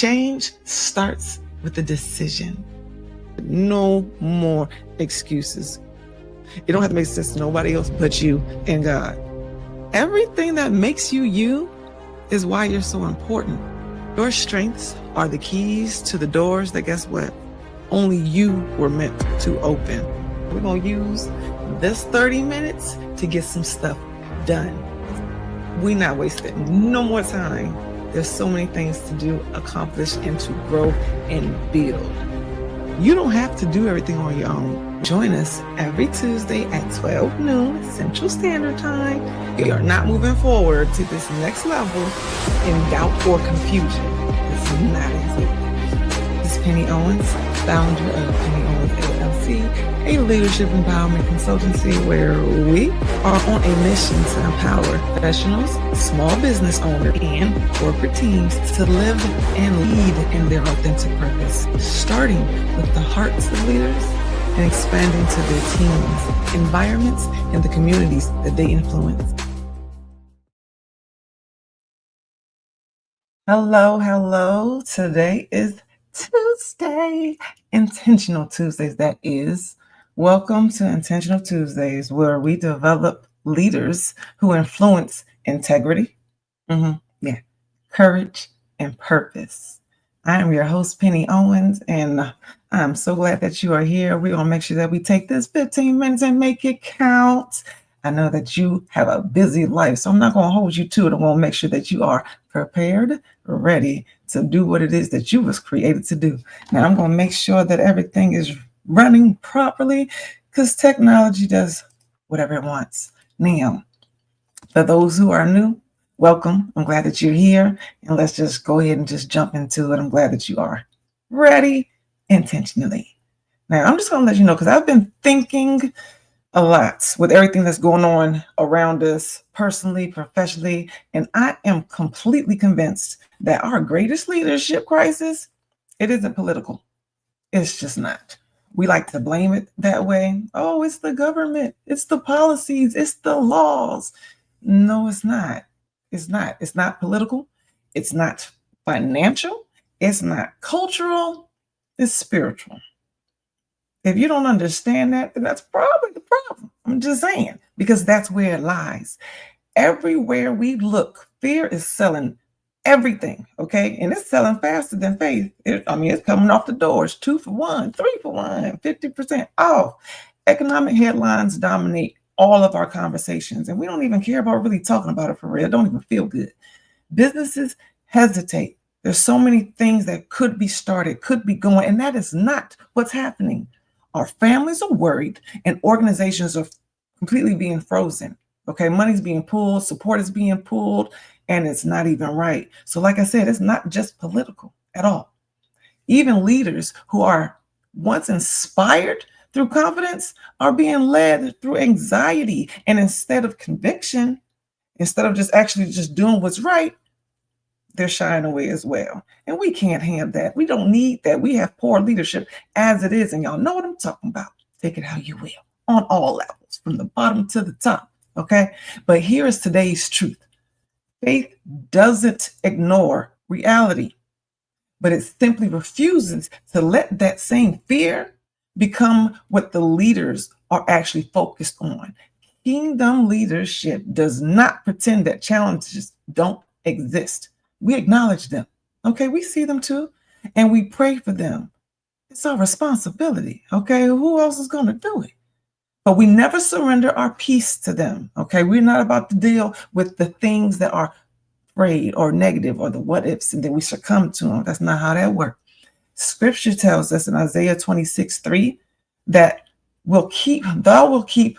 Change starts with a decision. No more excuses. It don't have to make sense to nobody else but you and God. Everything that makes you you is why you're so important. Your strengths are the keys to the doors that, guess what? Only you were meant to open. We're going to use this 30 minutes to get some stuff done. We're not wasting no more time. There's so many things to do, accomplish, and to grow and build. You don't have to do everything on your own. Join us every Tuesday at 12 noon Central Standard Time. We are not moving forward to this next level in doubt or confusion. It's not easy. This is Pennie Owens, founder of Pennie Owens LLC, a leadership empowerment consultancy where we are on a mission to empower professionals, small business owners, and corporate teams to live and lead in their authentic purpose, starting with the hearts of leaders and expanding to their teams, environments, and the communities that they influence. Hello. Today is Tuesday, Intentional Tuesdays, that is. Welcome to Intentional Tuesdays, where we develop leaders who influence integrity, courage, and purpose. I am your host, Pennie Owens, and I'm so glad that you are here. We're going to make sure that we take this 15 minutes and make it count. I know that you have a busy life, so I'm not going to hold you to it. I want to make sure that you are prepared, ready to do what it is that you was created to do. Now, I'm going to make sure that everything is running properly because technology does whatever it wants. Now, for those who are new, welcome. I'm glad that you're here, and let's just go ahead and just jump into it. I'm glad that you are ready intentionally. Now, I'm just going to let you know because I've been thinking a lot with everything that's going on around us, personally, professionally, and I am completely convinced that our greatest leadership crisis, it isn't political. It's just not. We like to blame it that way. Oh, it's the government. It's the policies. It's the laws. No, it's not. It's not. It's not political. It's not financial. It's not cultural. It's spiritual. If you don't understand that, then that's probably the problem. I'm just saying, because that's where it lies. Everywhere we look, fear is selling everything, okay? And it's selling faster than faith. It's coming off the doors, 2 for 1, 3 for 1, 50% off. Economic headlines dominate all of our conversations, and we don't even care about really talking about it for real. It don't even feel good. Businesses hesitate. There's so many things that could be started, could be going, and that is not what's happening. Our families are worried and organizations are completely being frozen. Okay, money's being pulled, support is being pulled, and it's not even right. So like I said, it's not just political at all. Even leaders who are once inspired through confidence are being led through anxiety. And instead of conviction, instead of just doing what's right, they're shying away as well. And we can't have that. We don't need that. We have poor leadership as it is. And y'all know what I'm talking about. Take it how you will on all levels, from the bottom to the top. Okay. But here is today's truth. Faith doesn't ignore reality, but it simply refuses to let that same fear become what the leaders are actually focused on. Kingdom leadership does not pretend that challenges don't exist. We acknowledge them. Okay, we see them too, and we pray for them. It's our responsibility. Okay, who else is going to do it? But we never surrender our peace to them. Okay, we're not about to deal with the things that are afraid or negative or the what ifs, and then we succumb to them. That's not how that works. Scripture tells us in Isaiah 26:3 that thou will keep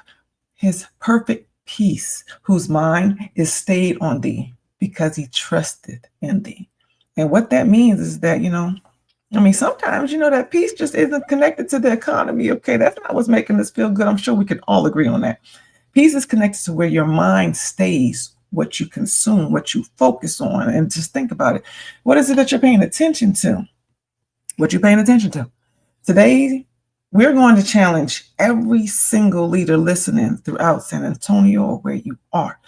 his perfect peace, whose mind is stayed on thee, because he trusted in thee. And what that means is that, sometimes, that peace just isn't connected to the economy. Okay, that's not what's making us feel good. I'm sure we can all agree on that. Peace is connected to where your mind stays, what you consume, what you focus on. And just think about it. What is it that you're paying attention to? What you're paying attention to? Today, we're going to challenge every single leader listening throughout San Antonio or where you are.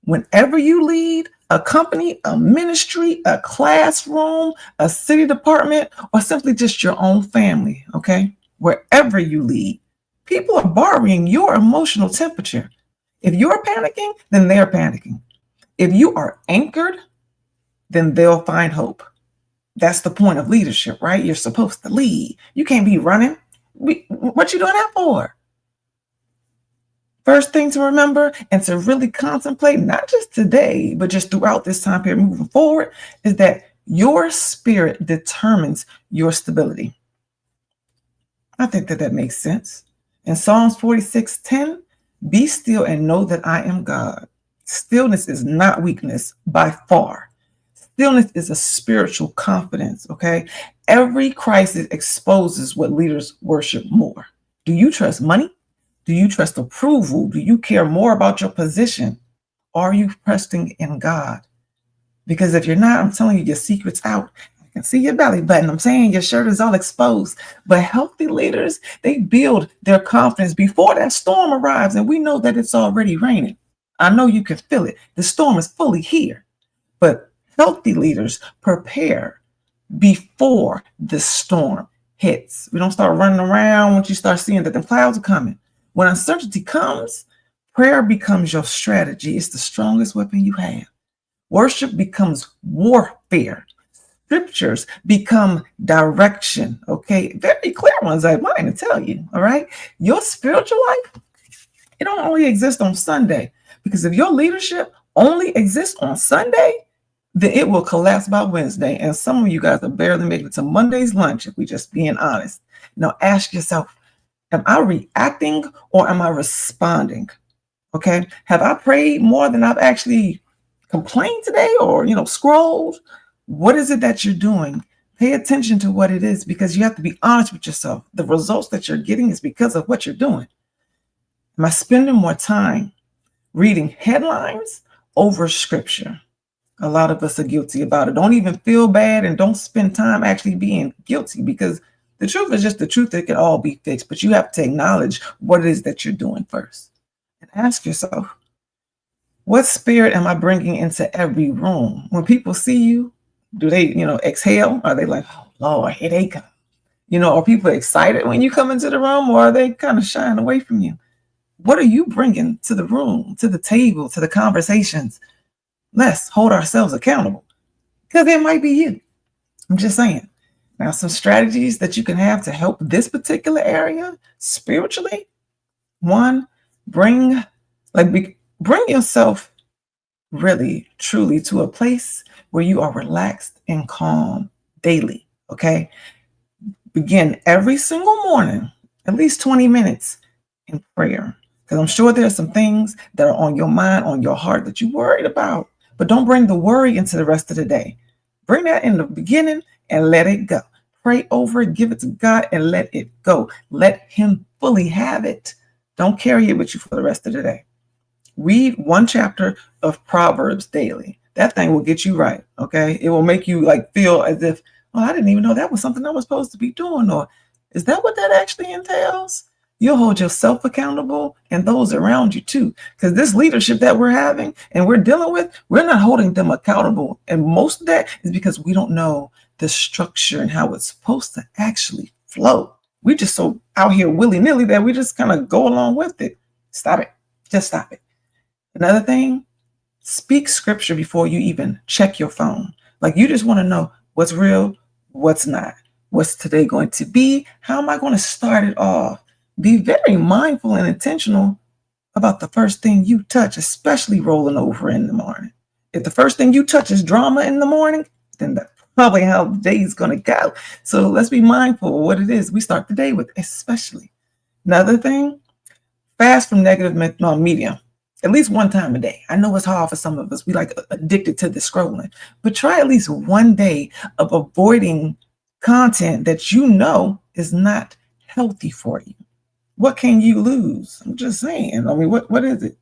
Whenever you lead, a company, a ministry, a classroom, a city department, or simply just your own family, okay? Wherever you lead, people are borrowing your emotional temperature. If you're panicking, then they're panicking. If you are anchored, then they'll find hope. That's the point of leadership, right? You're supposed to lead. You can't be running. What you doing that for? First thing to remember and to really contemplate, not just today, but just throughout this time period moving forward, is that your spirit determines your stability. I think that makes sense. In Psalms 46:10, be still and know that I am God. Stillness is not weakness by far. Stillness is a spiritual confidence, okay? Every crisis exposes what leaders worship more. Do you trust money? Do you trust approval? Do you care more about your position? Are you trusting in God? Because if you're not, I'm telling you, your secret's out. I can see your belly button. I'm saying your shirt is all exposed. But healthy leaders, they build their confidence before that storm arrives. And we know that it's already raining. I know you can feel it. The storm is fully here. But healthy leaders prepare before the storm hits. We don't start running around once you start seeing that the clouds are coming. When uncertainty comes, prayer becomes your strategy. It's the strongest weapon you have. Worship becomes warfare. Scriptures become direction. Okay, very clear ones I mind to tell you. All right, your spiritual life, it don't only exist on Sunday, because if your leadership only exists on Sunday, then it will collapse by Wednesday. And some of you guys are barely making it to Monday's lunch, if we just being honest. Now ask yourself, am I reacting or am I responding? Okay, have I prayed more than I've actually complained today, or scrolled? What is it that you're doing? Pay attention to what it is, because you have to be honest with yourself. The results that you're getting is because of what you're doing. Am I spending more time reading headlines over scripture? A lot of us are guilty about it. Don't even feel bad and don't spend time actually being guilty, because the truth is just the truth. It can all be fixed, but you have to acknowledge what it is that you're doing first. And ask yourself, what spirit am I bringing into every room? When people see you, do they, exhale? Are they like, oh, Lord, here they come? Are people excited when you come into the room, or are they kind of shying away from you? What are you bringing to the room, to the table, to the conversations? Let's hold ourselves accountable, because it might be you. I'm just saying. Now, some strategies that you can have to help this particular area spiritually. One, bring yourself really, truly to a place where you are relaxed and calm daily, okay? Begin every single morning, at least 20 minutes in prayer, because I'm sure there are some things that are on your mind, on your heart that you're worried about, but don't bring the worry into the rest of the day. Bring that in the beginning and let it go. Pray over it, give it to God, and let it go. Let Him fully have it. Don't carry it with you for the rest of the day. Read one chapter of Proverbs daily. That thing will get you right, okay? It will make you feel as if, oh, I didn't even know that was something I was supposed to be doing, or is that what that actually entails? You'll hold yourself accountable and those around you too, because this leadership that we're having and we're dealing with, we're not holding them accountable. And most of that is because we don't know the structure and how it's supposed to actually flow. We just so out here willy-nilly that we just kind of go along with it. Stop it. Just stop it. Another thing, speak scripture before you even check your phone. You just want to know what's real, what's not. What's today going to be? How am I going to start it off? Be very mindful and intentional about the first thing you touch, especially rolling over in the morning. If the first thing you touch is drama in the morning, then that's probably how the day is going to go. So let's be mindful of what it is we start the day with, especially. Another thing, fast from negative media. At least one time a day. I know it's hard for some of us. We addicted to the scrolling, but try at least one day of avoiding content that is not healthy for you. What can you lose? I'm just saying. I mean, what is it?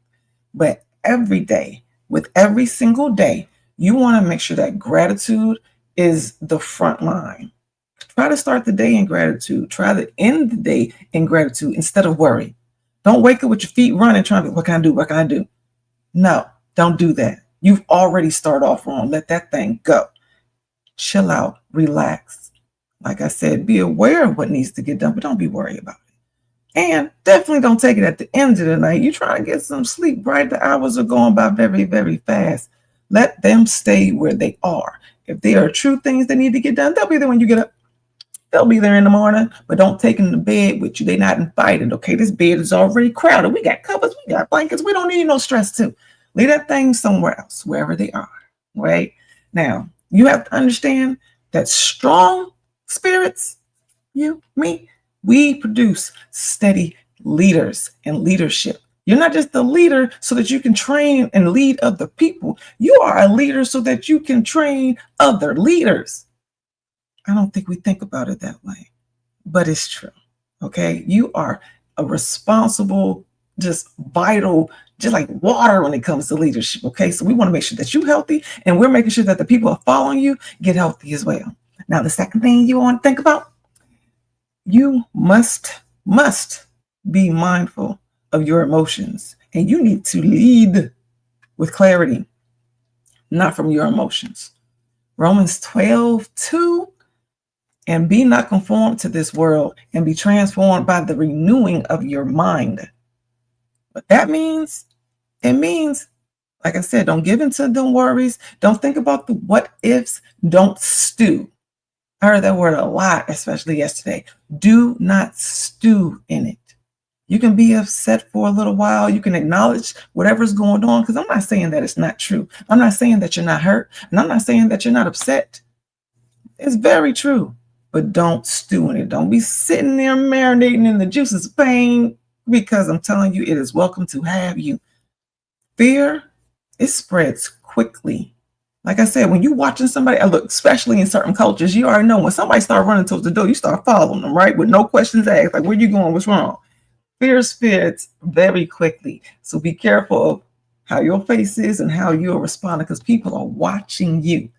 But every day, with every single day, you want to make sure that gratitude is the front line. Try to start the day in gratitude. Try to end the day in gratitude instead of worry. Don't wake up with your feet running, trying to, what can I do? What can I do? No, don't do that. You've already started off wrong. Let that thing go. Chill out, relax. Like I said, be aware of what needs to get done, but don't be worried about it. And definitely don't take it at the end of the night. You try to get some sleep, right? The hours are going by very, very fast. Let them stay where they are. If there are true things that need to get done, they'll be there when you get up. They'll be there in the morning, but don't take them to bed with you. They're not invited, okay? This bed is already crowded. We got covers, we got blankets. We don't need no stress too. Leave that thing somewhere else, wherever they are, right? Now, you have to understand that strong spirits, you, me, we produce steady leaders and leadership. You're not just a leader so that you can train and lead other people. You are a leader so that you can train other leaders. I don't think we think about it that way, but it's true. Okay. You are a responsible, just vital, just like water when it comes to leadership. Okay. So we want to make sure that you're healthy, and we're making sure that the people who are following you get healthy as well. Now, the second thing you want to think about, you must be mindful of your emotions, and you need to lead with clarity, not from your emotions. Romans 12:2, and be not conformed to this world, and be transformed by the renewing of your mind. What that means, it means, like I said, don't give into the worries. Don't think about the what ifs. Don't stew. I heard that word a lot, especially yesterday. Do not stew in it. You can be upset for a little while. You can acknowledge whatever's going on, because I'm not saying that it's not true. I'm not saying that you're not hurt, and I'm not saying that you're not upset. It's very true, but don't stew in it. Don't be sitting there marinating in the juices of pain, because I'm telling you, it is welcome to have you. Fear, it spreads quickly. Like I said, when you're watching somebody, look, especially in certain cultures, you already know when somebody starts running towards the door, you start following them, right? With no questions asked, like, where you going? What's wrong? Fear spreads very quickly. So be careful of how your face is and how you're responding, because people are watching you.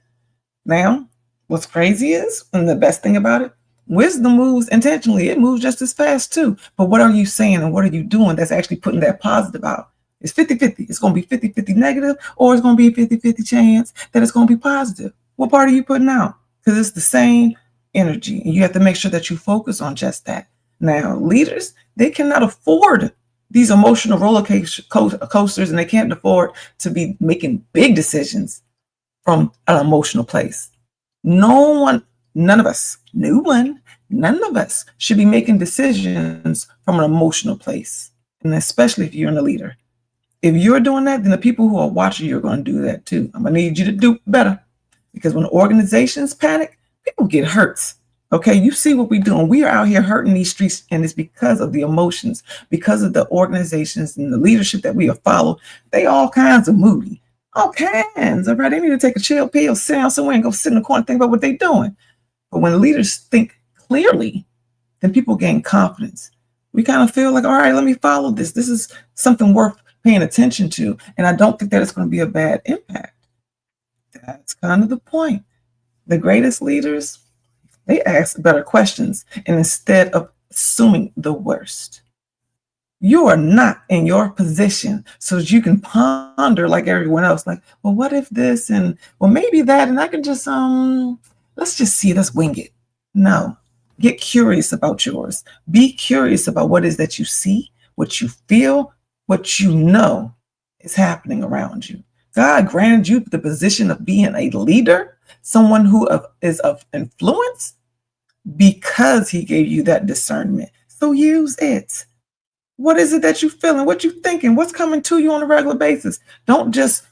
Now, what's crazy is, and the best thing about it, wisdom moves intentionally. It moves just as fast too. But what are you saying and what are you doing that's actually putting that positive out? It's 50-50. It's going to be 50-50 negative, or it's going to be a 50-50 chance that it's going to be positive. What part are you putting out? Because it's the same energy, and you have to make sure that you focus on just that. Now, leaders, they cannot afford these emotional roller coasters, and they can't afford to be making big decisions from an emotional place. None of us should be making decisions from an emotional place, and especially if you're a leader. If you're doing that, then the people who are watching you are going to do that too. I'm going to need you to do better, because when organizations panic, people get hurt. Okay, you see what we're doing. We are out here hurting these streets, and it's because of the emotions, because of the organizations and the leadership that we have followed. They all kinds of moody. All kinds. All right, they need to take a chill pill, sit down somewhere and go sit in the corner and think about what they're doing. But when leaders think clearly, then people gain confidence. We kind of feel like, all right, let me follow this. This is something worth paying attention to. And I don't think that it's going to be a bad impact. That's kind of the point. The greatest leaders, they ask better questions, and instead of assuming the worst. You are not in your position so that you can ponder like everyone else, like, well, what if this, and well, maybe that, and I can just let's just see, let's wing it. No, get curious about yours. Be curious about what it is that you see, what you feel, what you know is happening around you. God granted you the position of being a leader, someone who is of influence, because he gave you that discernment. So use it. What is it that you're feeling? What you thinking? What's coming to you on a regular basis? Don't just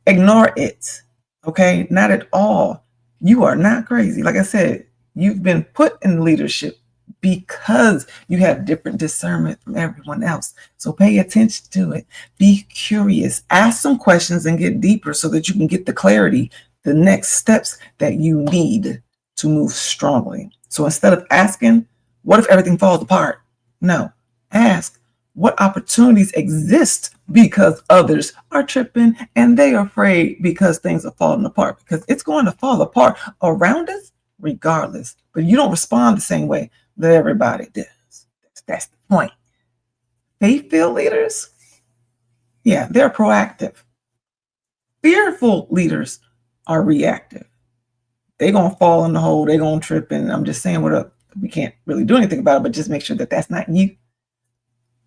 ignore it. Okay? Not at all. You are not crazy. Like I said, you've been put in leadership because you have different discernment from everyone else. So pay attention to it. Be curious. Ask some questions and get deeper so that you can get the clarity, the next steps that you need to move strongly. So instead of asking, what if everything falls apart? No, ask, what opportunities exist because others are tripping and they are afraid because things are falling apart, because it's going to fall apart around us regardless. But you don't respond the same way that everybody does. That's the point. Faith-filled leaders, yeah, they're proactive. Fearful leaders are reactive. They're going to fall in the hole. They're going to trip. And I'm just saying we can't really do anything about it, but just make sure that that's not you.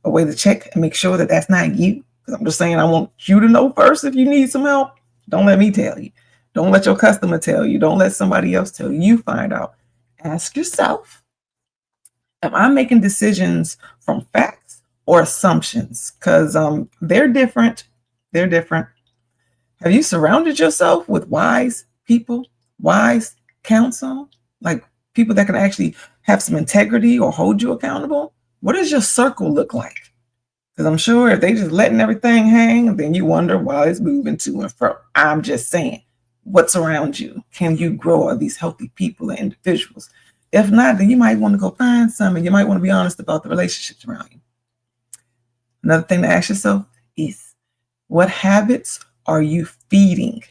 A way to check and make sure that that's not you. Because I'm just saying, I want you to know first if you need some help. Don't let me tell you. Don't let your customer tell you. Don't let somebody else tell you. You find out. Ask yourself, am I making decisions from facts or assumptions? Because they're different. They're different. Have you surrounded yourself with wise people, wise counsel, like people that can actually have some integrity or hold you accountable? What does your circle look like? Because I'm sure if they just letting everything hang, then you wonder why it's moving to and fro. I'm just saying, what's around you? Can you grow? Are these healthy people and individuals? If not, then you might want to go find some, and you might want to be honest about the relationships around you. Another thing to ask yourself is, what habits are you feeding?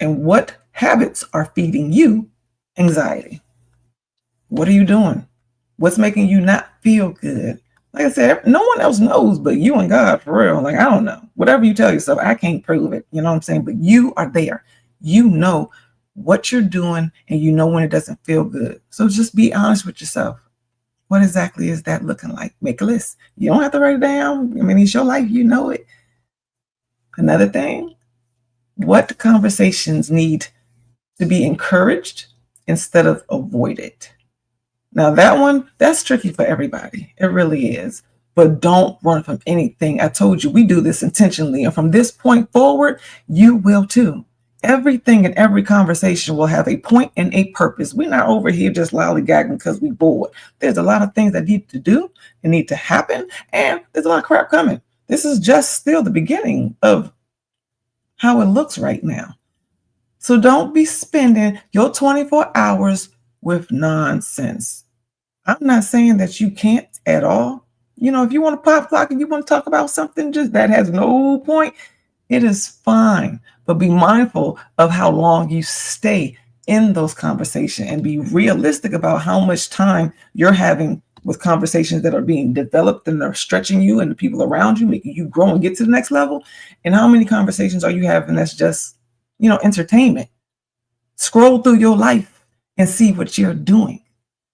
And what habits are feeding you anxiety? What are you doing? What's making you not feel good? Like I said, no one else knows but you and God, for real. Like, I don't know. Whatever you tell yourself, I can't prove it. You know what I'm saying? But you are there. You know what you're doing, and you know when it doesn't feel good. So just be honest with yourself. What exactly is that looking like? Make a list. You don't have to write it down. I mean, it's your life. You know it. Another thing, what conversations need to be encouraged instead of avoided? Now that one, that's tricky for everybody. It really is. But don't run from anything. I told you, we do this intentionally. And from this point forward, you will too. Everything and every conversation will have a point and a purpose. We're not over here just lollygagging because we're bored. There's a lot of things that need to do and need to happen. And there's a lot of crap coming. This is just still the beginning of how it looks right now. So don't be spending your 24 hours with nonsense. I'm not saying that you can't at all. You know, if you want to pop clock and you want to talk about something just that has no point, it is fine. But be mindful of how long you stay in those conversations and be realistic about how much time you're having with conversations that are being developed and are stretching you and the people around you, making you grow and get to the next level. And how many conversations are you having that's just, entertainment? Scroll through your life and see what you're doing.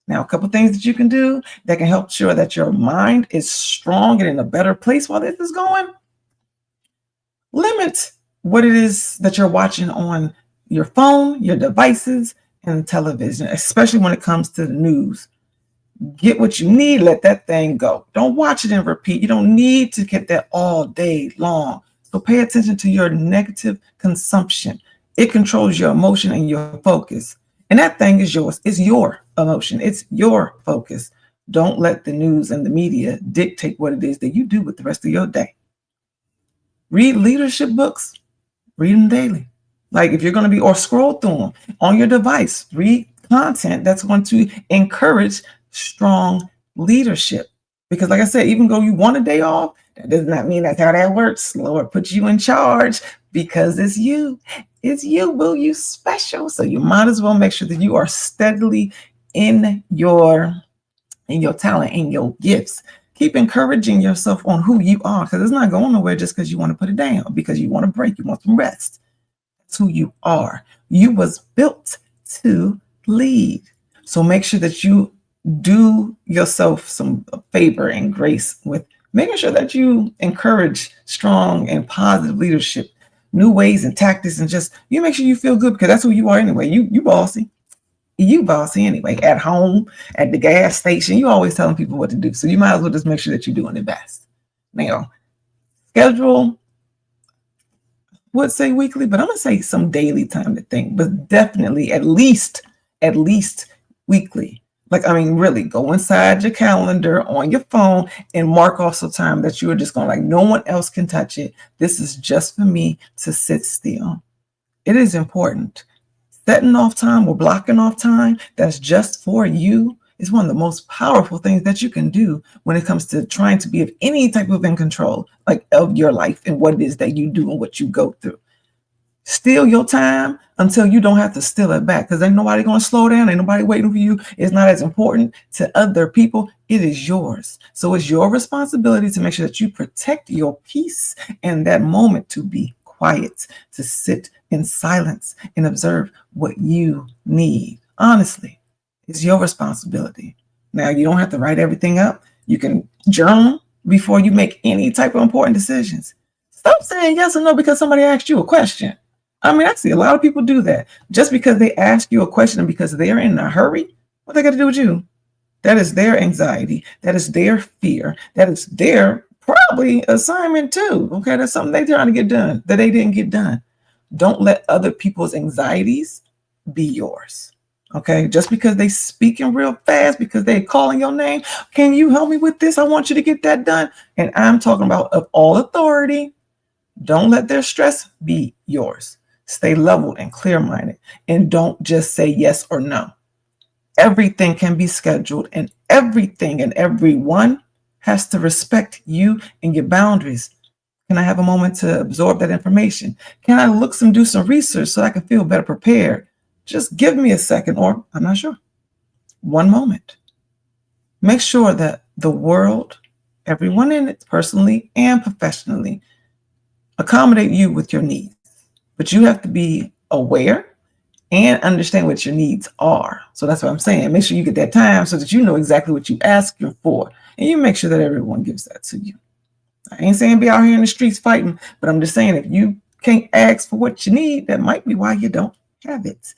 Now, a couple things that you can do that can help sure that your mind is strong and in a better place while this is going. Limit what it is that you're watching on your phone, your devices, and television, especially when it comes to the news. Get what you need, let that thing go. Don't watch it and repeat. You don't need to get that all day long. So pay attention to your negative consumption. It controls your emotion and your focus. And that thing is yours. It's your emotion. It's your focus. Don't let the news and the media dictate what it is that you do with the rest of your day. Read leadership books. Read them daily. Like if you're going to be, or scroll through them on your device. Read content that's going to encourage strong leadership. Because like I said, even though you want a day off, that does not mean that's how that works. Lord put you in charge because it's you. It's you, will you special. So you might as well make sure that you are steadily in your talent, in your gifts. Keep encouraging yourself on who you are, because it's not going nowhere just because you want to put it down, because you want to break, you want some rest. That's who you are. You was built to lead. So make sure that you do yourself some favor and grace with making sure that you encourage strong and positive leadership, new ways and tactics, and just you make sure you feel good, because that's who you are anyway. You bossy. You bossy anyway. At home, at the gas station, you always telling people what to do. So you might as well just make sure that you're doing it best. Now, schedule, would say weekly, but I'm gonna say some daily time to think, but definitely at least weekly. Like, I mean, really go inside your calendar on your phone and mark off some time that you are just going, like, no one else can touch it. This is just for me to sit still. It is important. Setting off time or blocking off time that's just for you is one of the most powerful things that you can do when it comes to trying to be of any type of in control, like of your life and what it is that you do and what you go through. Steal your time until you don't have to steal it back, because ain't nobody going to slow down. Ain't nobody waiting for you. It's not as important to other people. It is yours. So it's your responsibility to make sure that you protect your peace and that moment to be quiet, to sit in silence and observe what you need. Honestly, it's your responsibility. Now, you don't have to write everything up. You can journal before you make any type of important decisions. Stop saying yes or no because somebody asked you a question. I mean, I see a lot of people do that. Just because they ask you a question and because they're in a hurry, what they got to do with you? That is their anxiety. That is their fear. That is their probably assignment too. Okay, that's something they're trying to get done that they didn't get done. Don't let other people's anxieties be yours. Okay, just because they speaking real fast, because they calling your name, can you help me with this? I want you to get that done. And I'm talking about of all authority. Don't let their stress be yours. Stay leveled and clear-minded, and don't just say yes or no. Everything can be scheduled, and everything and everyone has to respect you and your boundaries. Can I have a moment to absorb that information? Can I do some research so I can feel better prepared? Just give me a second, or I'm not sure. One moment. Make sure that the world, everyone in it, personally and professionally, accommodate you with your needs. But you have to be aware and understand what your needs are. So that's what I'm saying. Make sure you get that time so that you know exactly what you're asking for. And you make sure that everyone gives that to you. I ain't saying be out here in the streets fighting, but I'm just saying if you can't ask for what you need, that might be why you don't have it.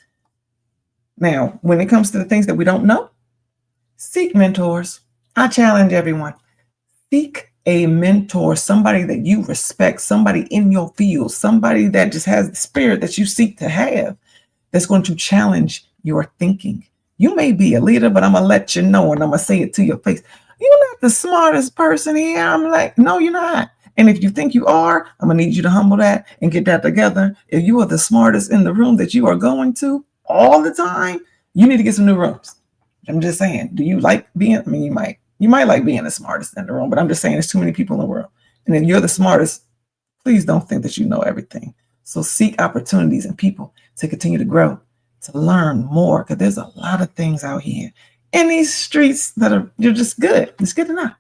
Now, when it comes to the things that we don't know, seek mentors. I challenge everyone. Seek a mentor, somebody that you respect, somebody in your field, somebody that just has the spirit that you seek to have, that's going to challenge your thinking. You may be a leader, but I'm going to let you know, and I'm going to say it to your face. You're not the smartest person here. I'm like, no, you're not. And if you think you are, I'm going to need you to humble that and get that together. If you are the smartest in the room that you are going to all the time, you need to get some new rooms. I'm just saying, do you like being, I mean, you might like being the smartest in the room, but I'm just saying there's too many people in the world. And if you're the smartest, please don't think that you know everything. So seek opportunities and people to continue to grow, to learn more, because there's a lot of things out here in these streets you're just good. It's good enough.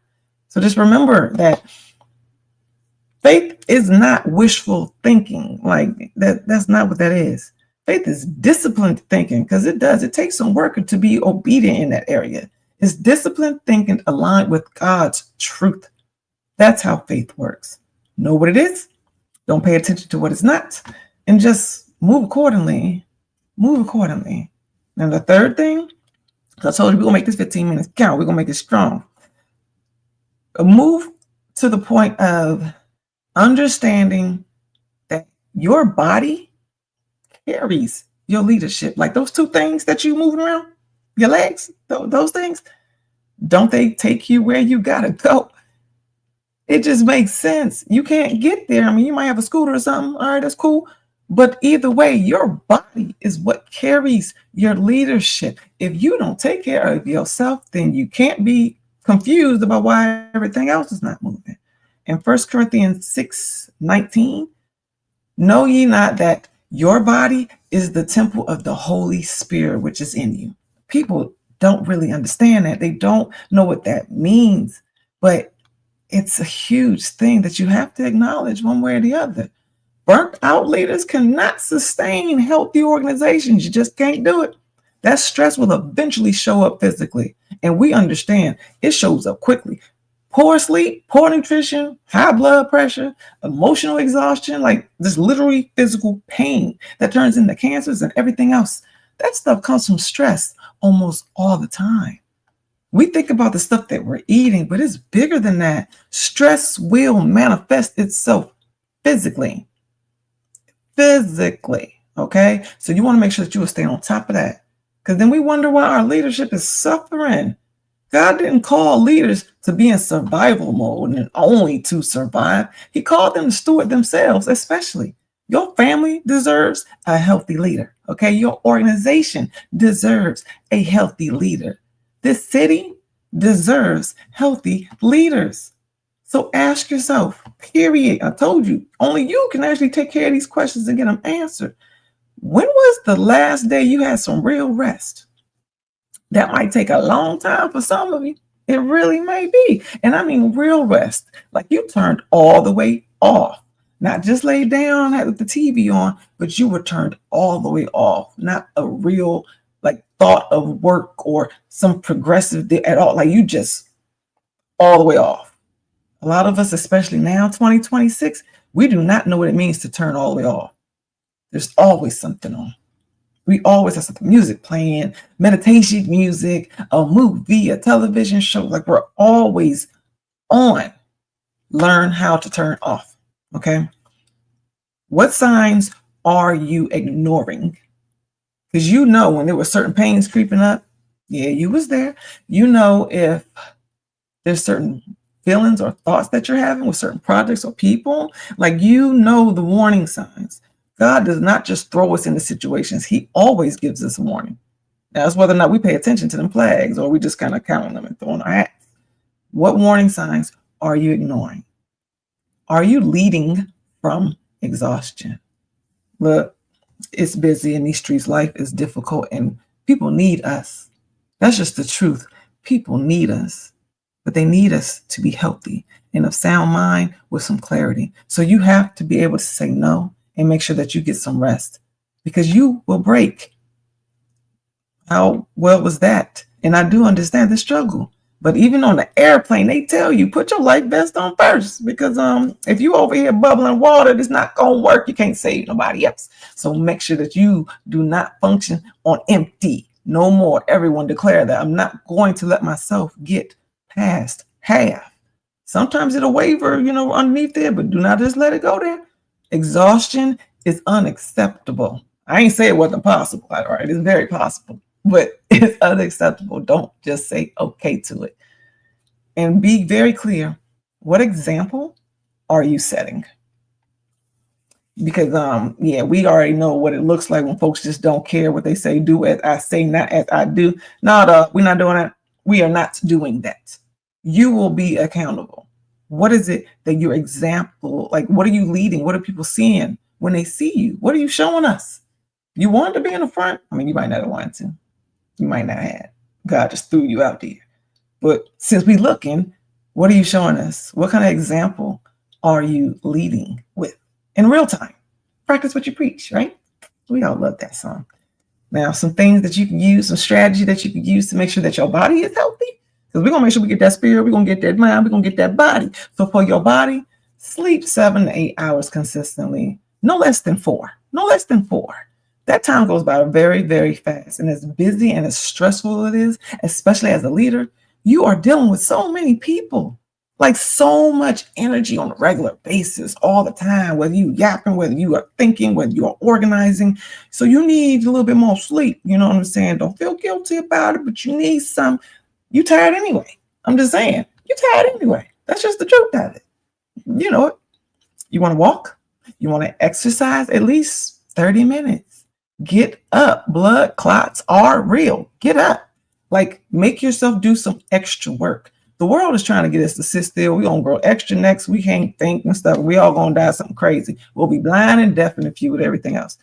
So just remember that faith is not wishful thinking. Like that's not what that is. Faith is disciplined thinking, because it takes some work to be obedient in that area. It's disciplined thinking aligned with God's truth. That's how faith works. Know what it is. Don't pay attention to what it's not, and just move accordingly. Move accordingly. Now, the third thing, I told you we're going to make this 15 minutes count. We're going to make it strong. Move to the point of understanding that your body carries your leadership. Like those two things that you moving around, your legs, those things, don't they take you where you got to go? It just makes sense. You can't get there. I mean, you might have a scooter or something. All right, that's cool. But either way, your body is what carries your leadership. If you don't take care of yourself, then you can't be confused about why everything else is not moving. In 1 Corinthians 6:19, know ye not that your body is the temple of the Holy Spirit, which is in you. People don't really understand that. They don't know what that means, but it's a huge thing that you have to acknowledge one way or the other. Burnt out leaders cannot sustain healthy organizations. You just can't do it. That stress will eventually show up physically. And we understand it shows up quickly. Poor sleep, poor nutrition, high blood pressure, emotional exhaustion, like this literally physical pain that turns into cancers and everything else. That stuff comes from stress almost all the time. We think about the stuff that we're eating, but it's bigger than that. Stress will manifest itself physically. Okay? So you want to make sure that you will stay on top of that. Because then we wonder why our leadership is suffering. God didn't call leaders to be in survival mode and only to survive. He called them to steward themselves, especially. Your family deserves a healthy leader. Okay? Your organization deserves a healthy leader. This city deserves healthy leaders. So ask yourself, period. I told you, only you can actually take care of these questions and get them answered. When was the last day you had some real rest? That might take a long time for some of you. It really may be. And I mean real rest. Like you turned all the way off. Not just laid down, had the TV on, but you were turned all the way off. Not a real like thought of work or some progressive at all. Like you just all the way off. A lot of us, especially now, 2026, we do not know what it means to turn all the way off. There's always something on. We always have some music playing, meditation music, a movie, a television show. Like we're always on. Learn how to turn off. Okay. What signs are you ignoring? Because you know when there were certain pains creeping up, yeah, you was there. You know if there's certain feelings or thoughts that you're having with certain projects or people, like you know the warning signs. God does not just throw us into situations. He always gives us a warning. Now, it's whether or not we pay attention to them flags or we just kind of count them and throw in our hats. What warning signs are you ignoring? Are you leading from exhaustion? Look, it's busy in these streets. Life is difficult and people need us. That's just the truth. People need us, but they need us to be healthy and of sound mind with some clarity. So you have to be able to say no and make sure that you get some rest because you will break. How well was that? And I do understand the struggle. But even on the airplane, they tell you put your life vest on first because if you over here bubbling water, it's not gonna work. You can't save nobody else. So make sure that you do not function on empty. No more. Everyone declare that I'm not going to let myself get past half. Sometimes it'll waver, underneath there, but do not just let it go there. Exhaustion is unacceptable. I ain't say it wasn't possible. All right, it's very possible. But it's unacceptable. Don't just say okay to it. And be very clear. What example are you setting? Because we already know what it looks like when folks just don't care what they say. Do as I say, not as I do. We're not doing that. We are not doing that. You will be accountable. What is it that your example, like what are you leading? What are people seeing when they see you? What are you showing us? You wanted to be in the front? I mean, you might not have wanted to. You might not have. God just threw you out there. But since we looking, what are you showing us? What kind of example are you leading with in real time? Practice what you preach, right? We all love that song. Now, some things that you can use, some strategy that you can use to make sure that your body is healthy. Because we're going to make sure we get that spirit. We're going to get that mind. We're going to get that body. So for your body, sleep 7 to 8 hours consistently. No less than 4. No less than 4. That time goes by very, very fast. And as busy and as stressful it is, especially as a leader, you are dealing with so many people, like so much energy on a regular basis all the time, whether you yapping, whether you are thinking, whether you are organizing. So you need a little bit more sleep. You know what I'm saying? Don't feel guilty about it, but you need some. You tired anyway. I'm just saying, you're tired anyway. That's just the truth of it. You know it. You want to walk? You want to exercise at least 30 minutes. Get up. Blood clots are real. Get up. Like, make yourself do some extra work. The world is trying to get us to sit still. We're going to grow extra necks. We can't think and stuff. We all going to die something crazy. We'll be blind and deaf and a few with everything else.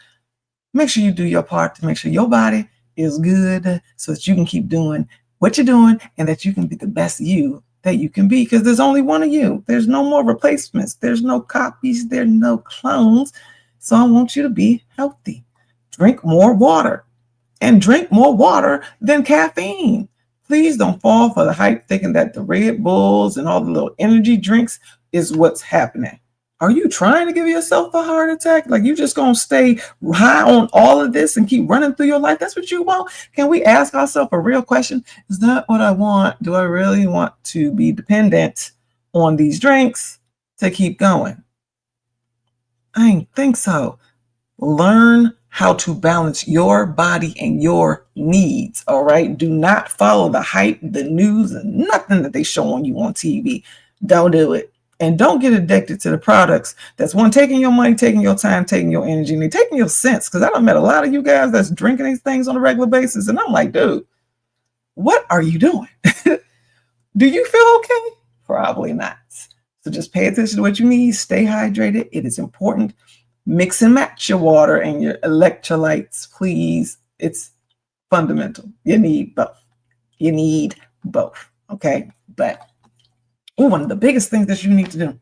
Make sure you do your part to make sure your body is good so that you can keep doing what you're doing and that you can be the best you that you can be, because there's only one of you. There's no more replacements. There's no copies. There's no clones. So I want you to be healthy. Drink more water, and drink more water than caffeine. Please don't fall for the hype thinking that the Red Bulls and all the little energy drinks is what's happening. Are you trying to give yourself a heart attack? Like you just going to stay high on all of this and keep running through your life? That's what you want? Can we ask ourselves a real question? Is that what I want? Do I really want to be dependent on these drinks to keep going? I don't think so. Learn how to balance your body and your needs, all right? Do not follow the hype, the news, and nothing that they show on you on TV. Don't do it. And don't get addicted to the products that's one, taking your money, taking your time, taking your energy, and they're taking your sense. Because I done met a lot of you guys that's drinking these things on a regular basis. And I'm like, dude, what are you doing? Do you feel okay? Probably not. So just pay attention to what you need. Stay hydrated. It is important. Mix and match your water and your electrolytes, please. It's fundamental. You need both. You need both. Okay. But one of the biggest things that you need to do,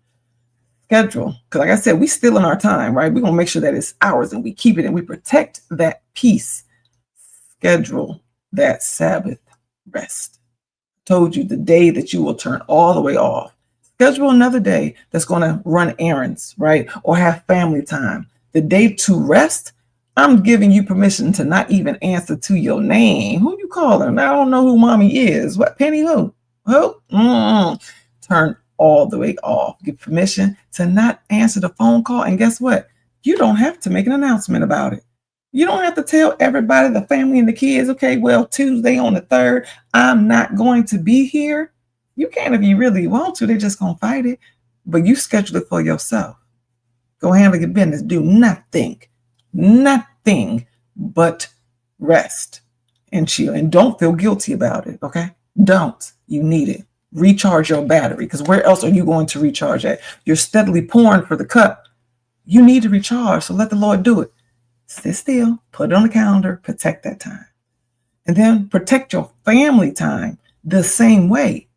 Schedule, because like I said, we still in our time, right? We're going to make sure that it's ours and we keep it and we protect that peace. Schedule that Sabbath rest. Told you the day that you will turn all the way off. Schedule another day that's going to run errands, right? Or have family time. The day to rest, I'm giving you permission to not even answer to your name. Who you calling? I don't know who mommy is. What, Penny who? Who? Turn all the way off. Give permission to not answer the phone call. And guess what? You don't have to make an announcement about it. You don't have to tell everybody, the family and the kids, okay, well, Tuesday on the 3rd, I'm not going to be here. You can if you really want to. They're just going to fight it. But you schedule it for yourself. Go handle your business. Do nothing but rest and chill. And don't feel guilty about it, okay? Don't. You need it. Recharge your battery, because where else are you going to recharge at? You're steadily pouring for the cup. You need to recharge, so let the Lord do it. Sit still, put it on the calendar, protect that time. And then protect your family time the same way.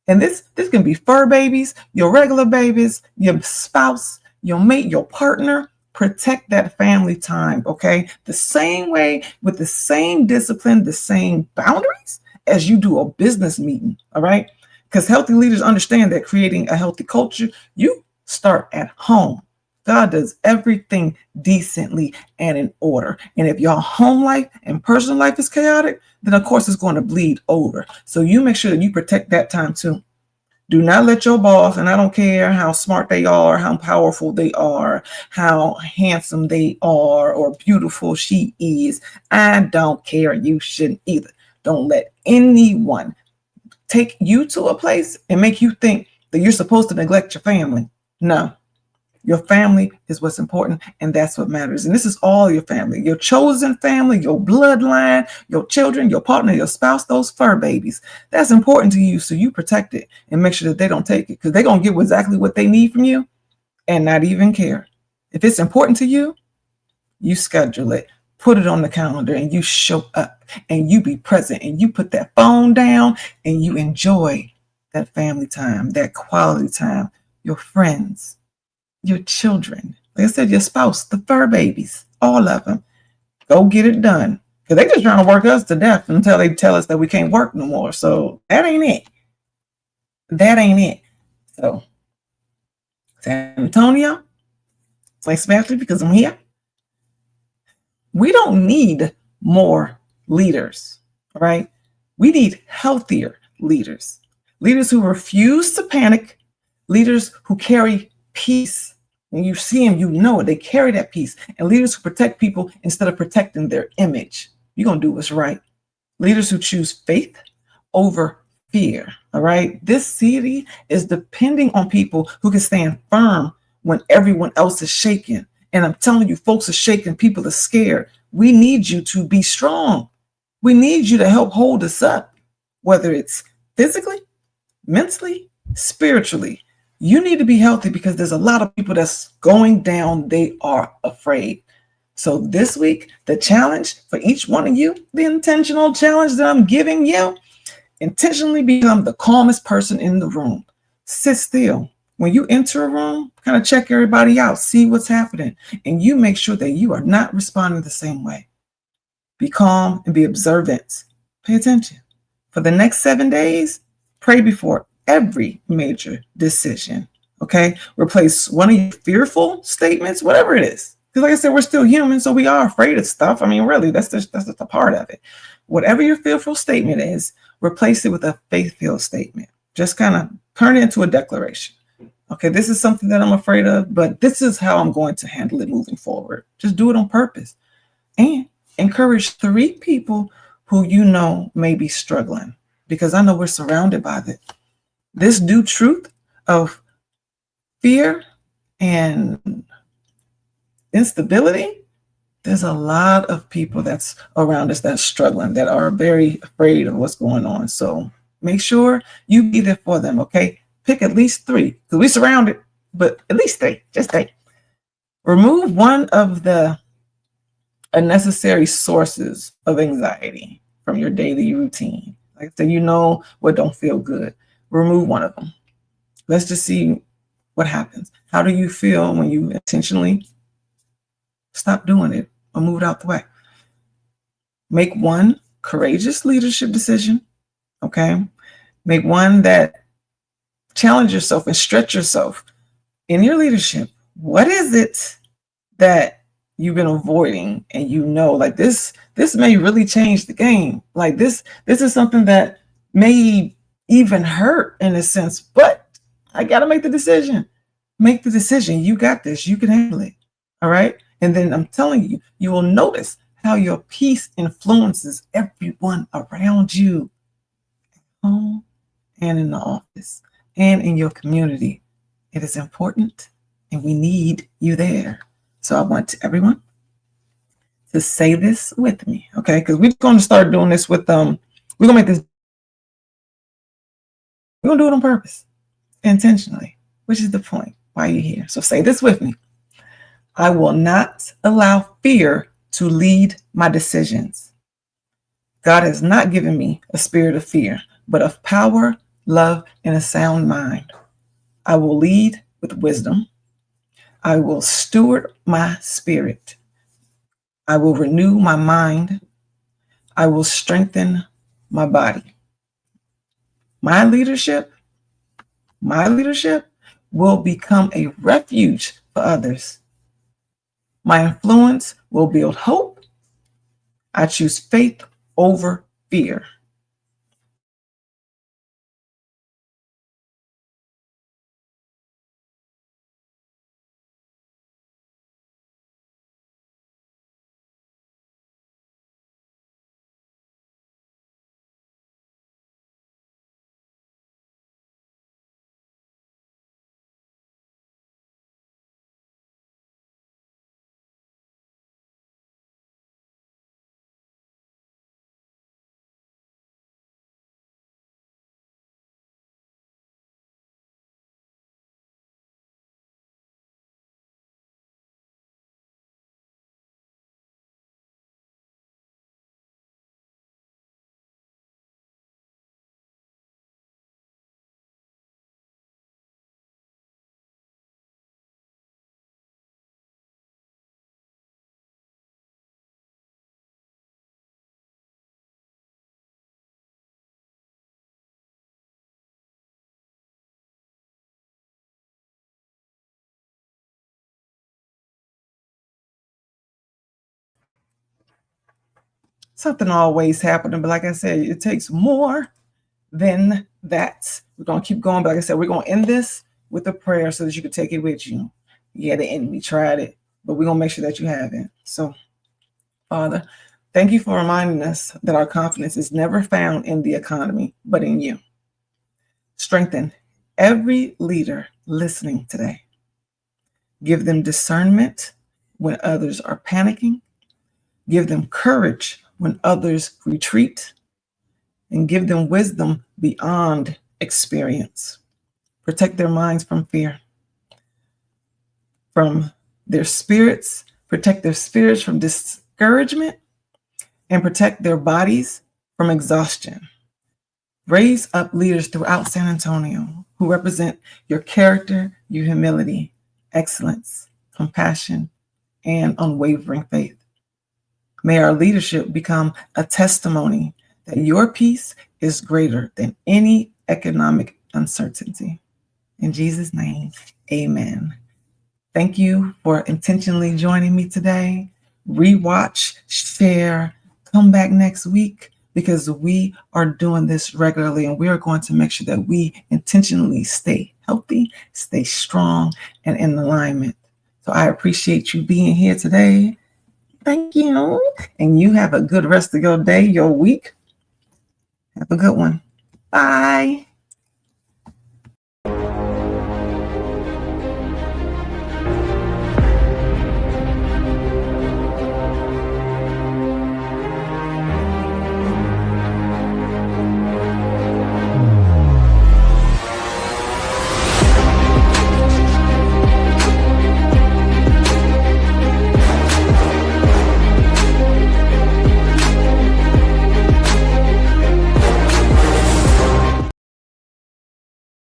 And this can be fur babies, your regular babies, your spouse, your mate, your partner. Protect that family time, okay? The same way, with the same discipline, the same boundaries as you do a business meeting, all right? Because healthy leaders understand that creating a healthy culture, you start at home. God does everything decently and in order. And if your home life and personal life is chaotic, then of course it's going to bleed over. So you make sure that you protect that time too. Do not let your boss, and I don't care how smart they are, how powerful they are, how handsome they are, or beautiful she is. I don't care. You shouldn't either. Don't let anyone take you to a place and make you think that you're supposed to neglect your family. No. Your family is what's important, and that's what matters. And this is all your family, your chosen family, your bloodline, your children, your partner, your spouse, those fur babies. That's important to you, so you protect it and make sure that they don't take it, because they're going to get exactly what they need from you and not even care. If it's important to you, you schedule it, put it on the calendar, and you show up and you be present and you put that phone down and you enjoy that family time, that quality time, your friends, your children, like I said, your spouse, the fur babies, all of them. Go get it done. Because they just trying to work us to death until they tell us that we can't work no more. So that ain't it. That ain't it. So San Antonio, especially because I'm here, we don't need more leaders, right? We need healthier leaders. Leaders who refuse to panic, leaders who carry peace. When you see them, you know it. They carry that peace. And leaders who protect people instead of protecting their image. You're going to do what's right. Leaders who choose faith over fear. All right. This city is depending on people who can stand firm when everyone else is shaking. And I'm telling you, folks are shaking. People are scared. We need you to be strong. We need you to help hold us up, whether it's physically, mentally, spiritually. You need to be healthy, because there's a lot of people that's going down. They are afraid. So this week, the challenge for each one of you, the intentional challenge that I'm giving you, intentionally become the calmest person in the room. Sit still. When you enter a room, kind of check everybody out, see what's happening, and you make sure that you are not responding the same way. Be calm and be observant. Pay attention. For the next 7 days, pray before every major decision, okay? Replace one of your fearful statements, whatever it is. Because like I said, we're still human, so we are afraid of stuff. I mean, really, that's just a part of it. Whatever your fearful statement is, replace it with a faith-filled statement. Just kind of turn it into a declaration. Okay, this is something that I'm afraid of, but this is how I'm going to handle it moving forward. Just do it on purpose. And encourage 3 people who you know may be struggling, because I know we're surrounded by it. This new truth of fear and instability, there's a lot of people that's around us that's struggling, that are very afraid of what's going on. So make sure you be there for them, okay? Pick at least 3, because we're surrounded, but at least 3, just 3. Remove one of the unnecessary sources of anxiety from your daily routine. Like I said, you know what don't feel good. Remove one of them. Let's just see what happens? How do you feel when you intentionally stop doing it or move it out the way? Make one courageous leadership decision, okay? Make one that challenge yourself and stretch yourself in your leadership. What is it that you've been avoiding, and like this may really change the game? Like this is something that may even hurt in a sense, but I got to make the decision. Make the decision. You got this. You can handle it. All right. And then I'm telling you, you will notice how your peace influences everyone around you, at home and in the office and in your community. It is important, and we need you there. So I want everyone to say this with me, okay? Because we're going to start doing this with we're going to make this. We're going to do it on purpose, intentionally, which is the point why you're here. So say this with me. I will not allow fear to lead my decisions. God has not given me a spirit of fear, but of power, love, and a sound mind. I will lead with wisdom. I will steward my spirit. I will renew my mind. I will strengthen my body. My leadership will become a refuge for others. My influence will build hope. I choose faith over fear. Something always happening, but like I said, it takes more than that. We're going to keep going, but like I said, we're going to end this with a prayer so that you can take it with you. Yeah, the enemy tried it, but we're going to make sure that you have it. So, Father, thank you for reminding us that our confidence is never found in the economy, but in you. Strengthen every leader listening today. Give them discernment when others are panicking. Give them courage when others retreat. And give them wisdom beyond experience. Protect their minds from fear, from their spirits, protect their spirits from discouragement, and protect their bodies from exhaustion. Raise up leaders throughout San Antonio who represent your character, your humility, excellence, compassion, and unwavering faith. May our leadership become a testimony that your peace is greater than any economic uncertainty. In Jesus' name, amen. Thank you for intentionally joining me today. Rewatch, share, come back next week, because we are doing this regularly, and we are going to make sure that we intentionally stay healthy, stay strong, and in alignment. So I appreciate you being here today. Thank you. And you have a good rest of your day, your week. Have a good one. Bye.